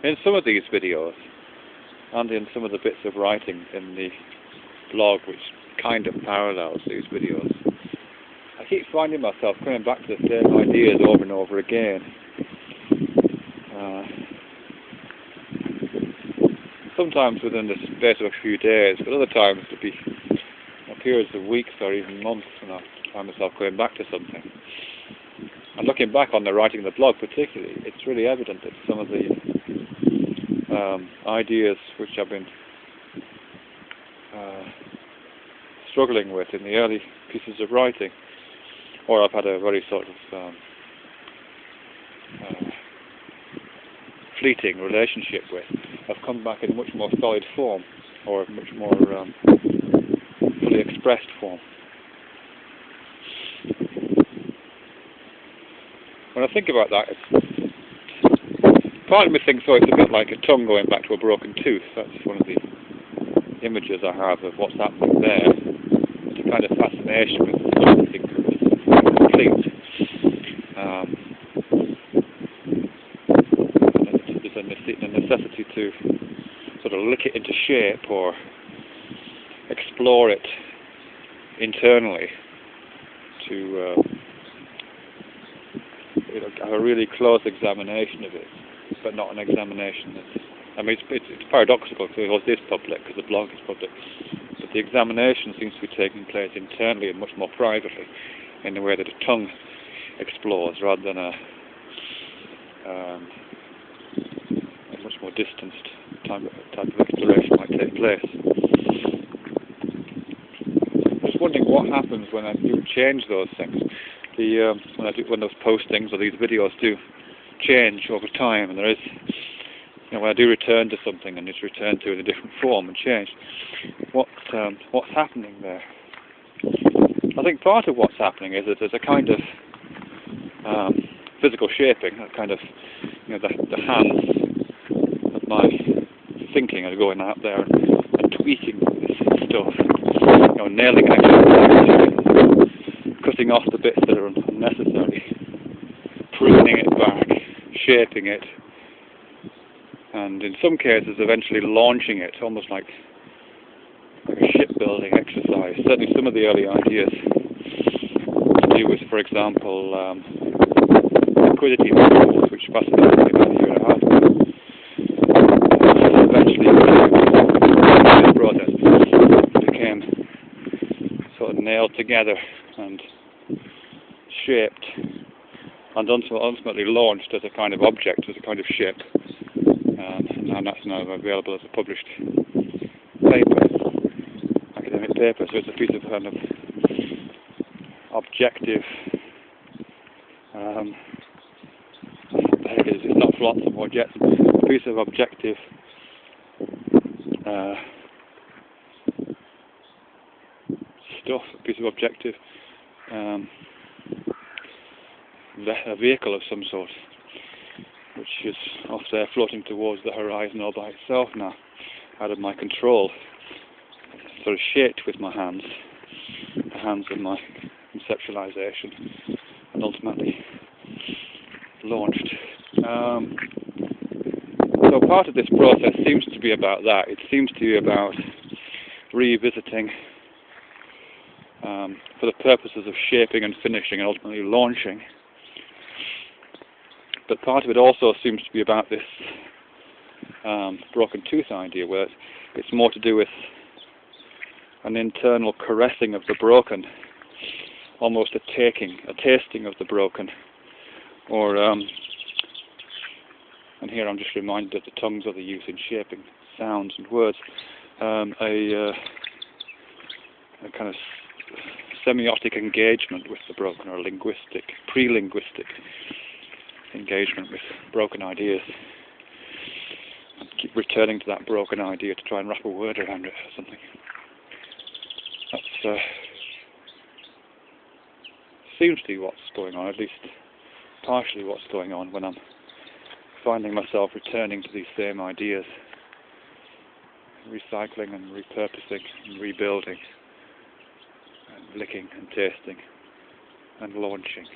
in some of these videos, and in some of the bits of writing in the blog which kind of parallels these videos, I keep finding myself coming back to the same ideas over and over again. Sometimes within the space of a few days, but other times it could be periods of weeks or even months when I find myself going back to something. And looking back on the writing of the blog particularly, it's really evident that some of the ideas which I've been struggling with in the early pieces of writing, or I've had a very sort of fleeting relationship with, have come back in a much more solid form, or a much more fully expressed form. When I think about that, part of me thinks, oh, it's a bit like a tongue going back to a broken tooth. That's one of the images I have of what's happening there. It's a kind of fascination with something complete. There's a necessity to sort of lick it into shape or explore it internally to have a really close examination of it, but not an examination that's, I mean, it's paradoxical because it is public, because the blog is public, but the examination seems to be taking place internally and much more privately, in the way that a tongue explores rather than a much more distanced type of exploration might take place. Just wondering what happens when I do change those things. When those postings or these videos do change over time, and there is, when I do return to something and it's returned to in a different form and change, what's happening there? I think part of what's happening is that there's a kind of physical shaping, a kind of, the hands of my thinking are going out there and tweaking this stuff, nailing it, cutting off the bits that are unnecessary, pruning it back, shaping it, and in some cases eventually launching it, almost like a shipbuilding exercise. Certainly some of the early ideas to do with, for example, liquidity models, which fascinated me about a year and a half ago. Eventually, this process became sort of nailed together and shaped and ultimately launched as a kind of object, as a kind of ship, and that's now available as a published paper, academic paper. So it's a piece of kind of objective, it's not flotsam or jetsam, a piece of objective stuff, a piece of objective a vehicle of some sort, which is off there floating towards the horizon all by itself now, out of my control, sort of shaped with my hands, the hands of my conceptualization, and ultimately launched. So part of this process seems to be about that. It seems to be about revisiting, for the purposes of shaping and finishing and ultimately launching. But part of it also seems to be about this broken tooth idea, where it's more to do with an internal caressing of the broken, almost a tasting of the broken, or and here I'm just reminded of the tongue's other use in shaping sounds and words, a kind of semiotic engagement with the broken, or pre-linguistic engagement with broken ideas, and keep returning to that broken idea to try and wrap a word around it or something. That seems to be what's going on, at least partially what's going on, when I'm finding myself returning to these same ideas, recycling and repurposing and rebuilding, and licking and tasting and launching.